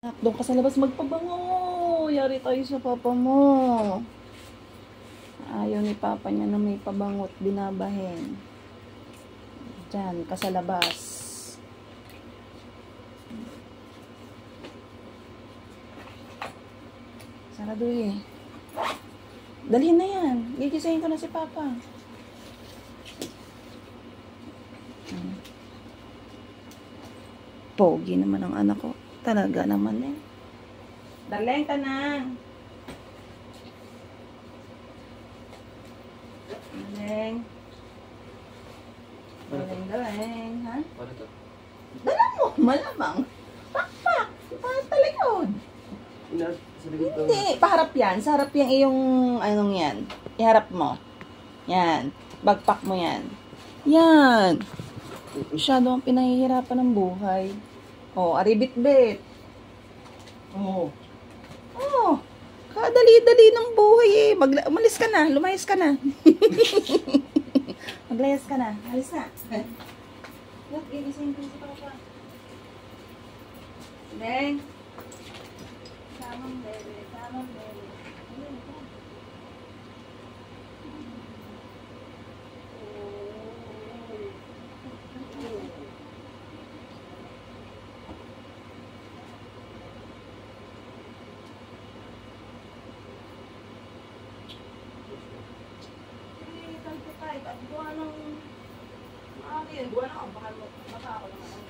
Doon ka sa labas magpabango. Yari tayo sa papa mo. Ayaw ni papa niya na may pabangot binabahin. Diyan ka sa labas. Sarado eh. Dalhin na yan. Gigisahin ko na si papa. Pogi naman ang anak ko. Talaga naman eh. Darleng ka na. Darleng. Darleng. Ha? Ano to? Dala mo. Malamang. Pakpak. Talikod. Sa likod to. Hindi. Paharap yan. Sa harap yung iyong anong yan. Iharap mo. Yan. Bagpak mo yan. Yan. Masyado ang pinahihirapan ng buhay. Oh, aribit-bit. Oh. Oh. Kadali-dali ng buhay eh. Umalis ka na. Lumayas ka na. Maglayas ka na. Alis na. Look, gigising ko si papa. Deng. Samang bebe. Samang bebe. Buwan ng akin, buwan ng abahan mo. Baka ako naman.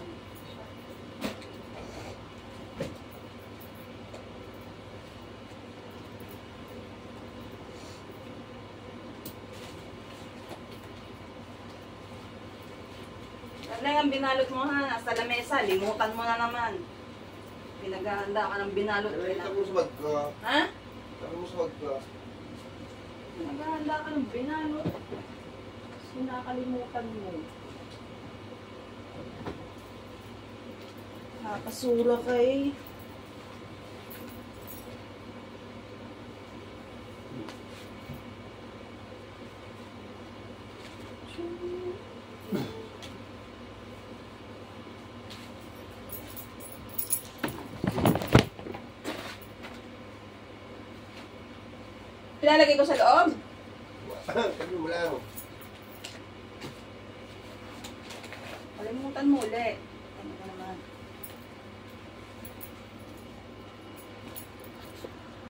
Darleng, ang binalot mo ha, nasa lamesa, limutan mo na naman. Pinaghahanda ka ng binalot. Tapos mag ka. Ha? Tapos mag ka. Pinaghahanda ka ng binalot. Nakalimutan mo. Nakakasura kay. Ilalagay ko sa loob. Sabi mo lang. Kalimutan mo ulit. Ano ka naman?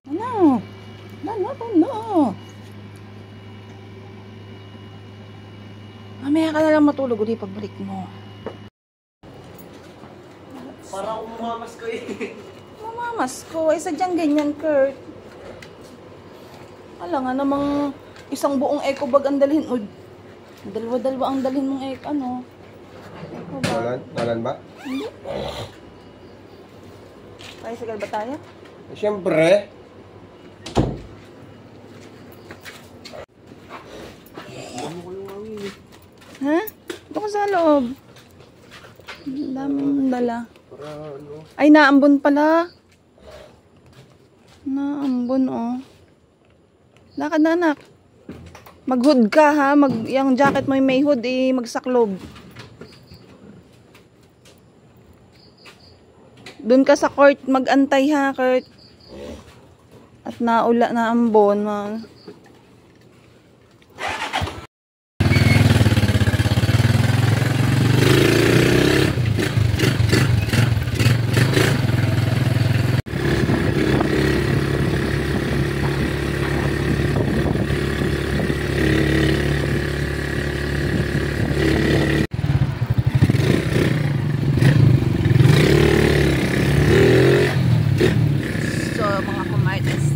Ano? Mamaya ka na lang matulog ulit pagbalik mo. Para akong mamamas ko eh. Mamamas ko. Ay, sadyang ganyan, Kurt. Wala nga namang isang buong eco bag ang dalhin. O, dalawa-dalawa ang dalhin mong eco, ano? Eco bag. Nalan ba? Hindi. Tricycle ba tayo? Siyempre. Ha? Ito ko sa loob. Ang daming dala. Para ano? Ay, naambon pala. Naambon, oh. Lakad na, anak. Mag-hood ka, ha? Yung jacket mo yung may hood, eh, magsaklob. Doon ka sa court, mag-antay, ha, Kurt? At naambon, ha?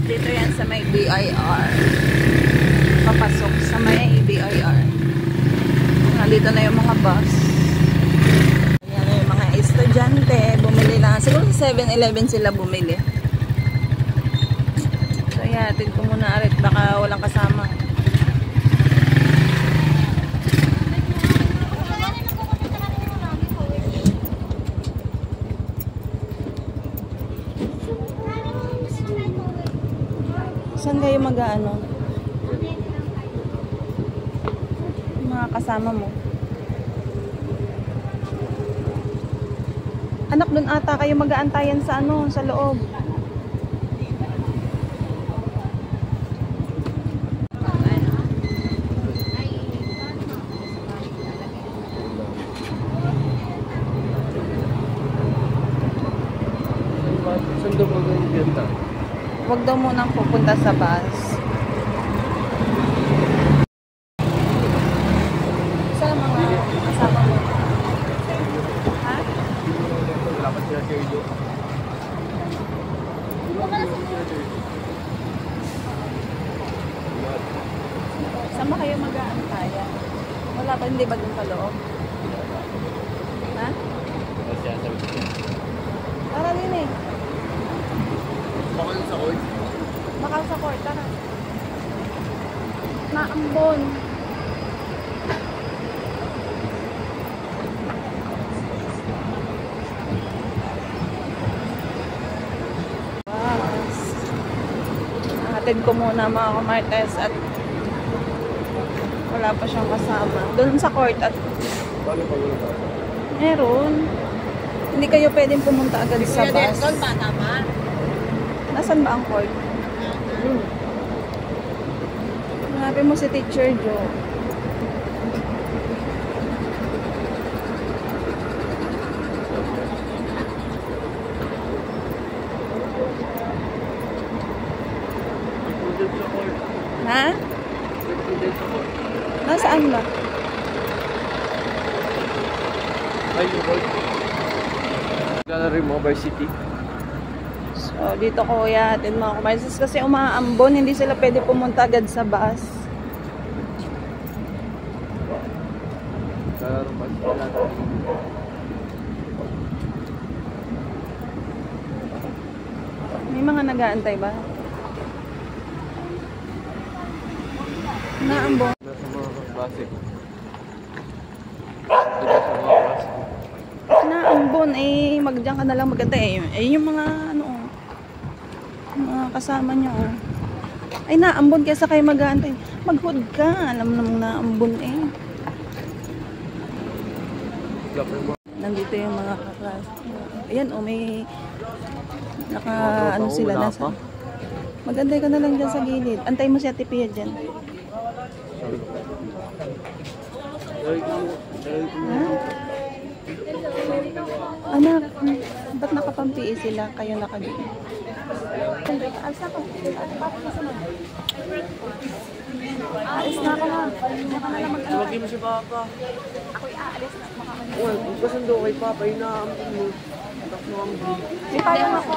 Dito yan sa may BIR. Papasok sa may BIR. Nandito na yung mga bus. Yan na yung mga estudyante. Bumili na. Siguro sa 7-Eleven sila bumili. So yan, atin ko muna arit. Baka walang kasama. Saan kayo mag-ano? Mga kasama mo. Anak, dun ata kayo mag-aantayan sa ano, sa loob. Saan daw mag-ibenta? Huwag daw munang pupunta sa bus. Sa mga kasama mo. Ha? Dapat sila Sergio. Saan ba kayo mag-aantayan? Wala ba, hindi ba dun sa loob? Ha? Tara din eh. Baka sa court. Bakal sa court, tara. Naambon. Bus. Nahatid ko muna mga kamartes at wala pa siyang kasama. Doon sa court at Paano pa yun? meron. Hindi kayo pwedeng pumunta agad sa bus. Nasaan ba ang court? Hanapin mo si Teacher Joe. Ha? Nasaan ba? Ay, yung court. Gallery Mobile City. So, dito kuya, atin mga kumarsis kasi umaambon, hindi sila pwede pumunta agad sa bus. Gallery Mobile City. May mga nag-aantay ba? Naambon. Nasa mga klase. Sa mga klase. Naambon, eh, magdiyan ka na lang mag-antay. Eh, yung mga, ano, mga kasama niya, oh. Ay, naambon kaysa kayo mag-aantay. Mag-hood ka, alam namang naambon, eh. Nandito yung mga kaklas. Ayan, oh, may naka, ano sila, nasa. Mag-antay ka na lang dyan sa gilid. Antay mo si Ate Pia dyan. Ha? Anak, ba't nakapampi sila? Kayo nakagili. Aalis na ako na. Maka na lang mag-antay. Tawagin mo si Papa. Ako'y aalis na. Uy, magpasundo kay Papa. Inaampun mo. Tapos mo ang break. May payong ako.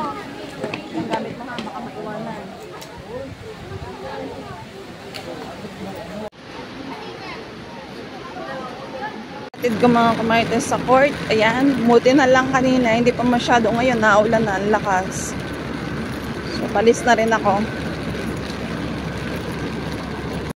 Yung gamit mo nga, baka maiwanan. Atid ko mga kumartes sa court. Ayan, buti na lang kanina. Hindi pa masyado ngayon. Naulan na, ang lakas. So, palis na rin ako.